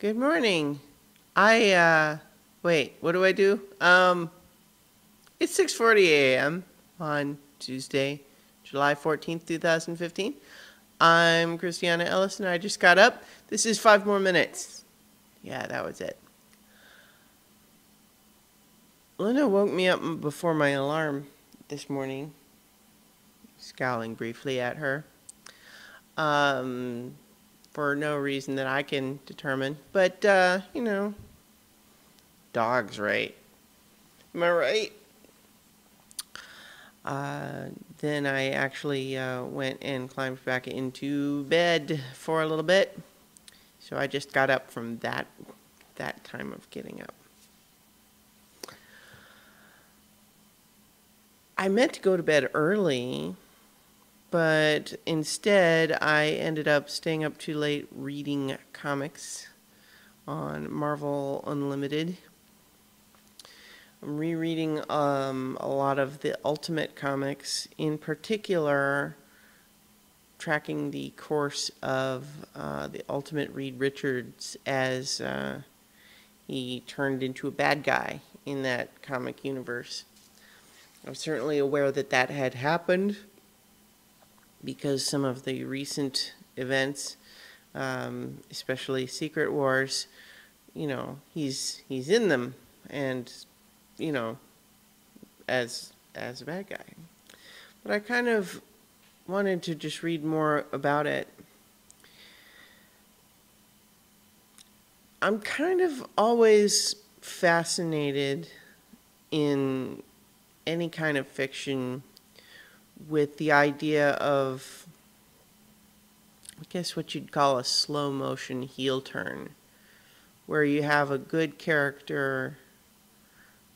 Good morning. Wait, what do I do? It's 6:40 a.m. on Tuesday, July 14th, 2015. I'm Christiana Ellis and I just got up. This is 5 more minutes. Yeah, that was it. Linda woke me up before my alarm this morning, scowling briefly at her. For no reason that I can determine. But, dogs, right? Am I right? Then I actually went and climbed back into bed for a little bit. So I just got up from that time of getting up. I meant to go to bed early, but instead I ended up staying up too late reading comics on Marvel Unlimited. I'm rereading a lot of the Ultimate comics, in particular tracking the course of the Ultimate Reed Richards as he turned into a bad guy in that comic universe. I'm certainly aware that that had happened because some of the recent events, especially Secret Wars, he's in them, and as a bad guy. But I kind of wanted to just read more about it. I'm kind of always fascinated in any kind of fiction with the idea of, I guess, what you'd call a slow motion heel turn, where you have a good character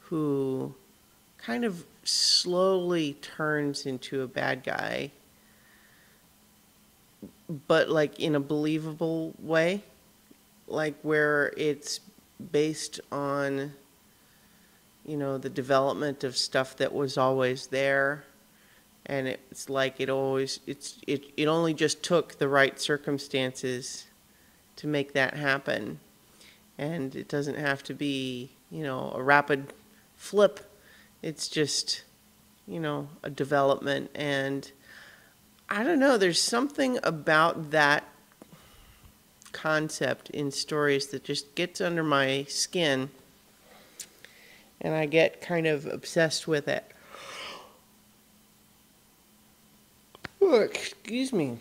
who kind of slowly turns into a bad guy, but like in a believable way, like where it's based on the development of stuff that was always there, and it's like it only just took the right circumstances to make that happen, and it doesn't have to be a rapid flip. It's just a development. And I don't know, there's something about that concept in stories that just gets under my skin, and I get kind of obsessed with it. Oh, excuse me.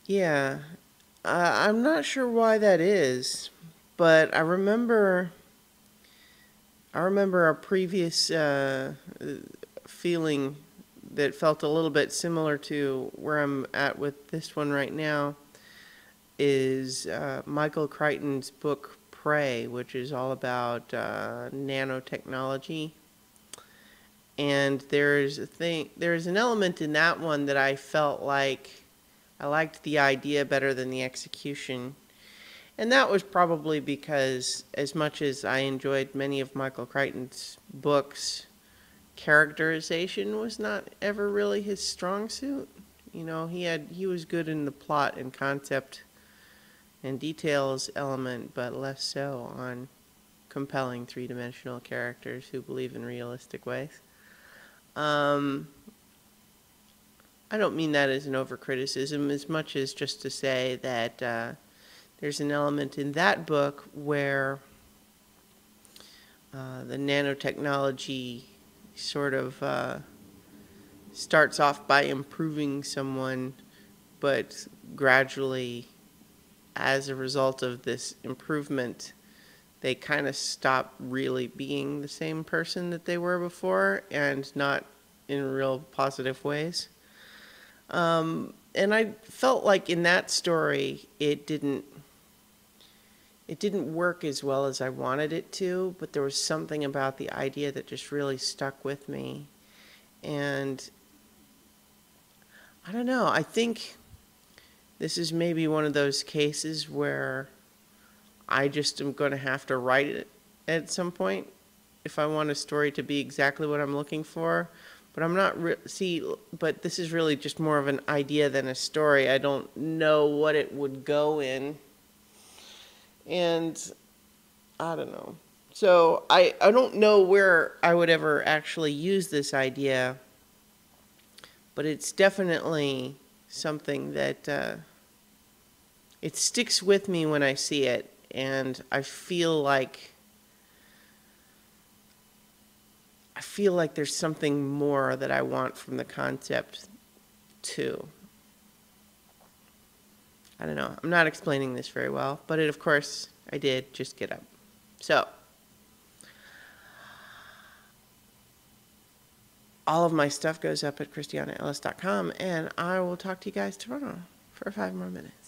Yeah, I'm not sure why that is, but I remember a previous feeling that felt a little bit similar to where I'm at with this one right now is Michael Crichton's book Prey, which is all about nanotechnology. And there's an element in that one that I felt like I liked the idea better than the execution. And that was probably because, as much as I enjoyed many of Michael Crichton's books, characterization was not ever really his strong suit. He was good in the plot and concept and details element, but less so on compelling three-dimensional characters who believe in realistic ways. I don't mean that as an overcriticism as much as just to say that there's an element in that book where the nanotechnology sort of starts off by improving someone, but gradually, as a result of this improvement, they kind of stop really being the same person that they were before, and not in real positive ways. And I felt like in that story, it didn't work as well as I wanted it to, but there was something about the idea that just really stuck with me. And I don't know, I think this is maybe one of those cases where I just am going to have to write it at some point if I want a story to be exactly what I'm looking for. But I'm not but this is really just more of an idea than a story. I don't know what it would go in. And I don't know. So I don't know where I would ever actually use this idea, but it's definitely something that it sticks with me when I see it, and I feel like there's something more that I want from the concept too. I don't know. I'm not explaining this very well, but of course I did just get up. So all of my stuff goes up at christianaellis.com, and I will talk to you guys tomorrow for 5 more minutes.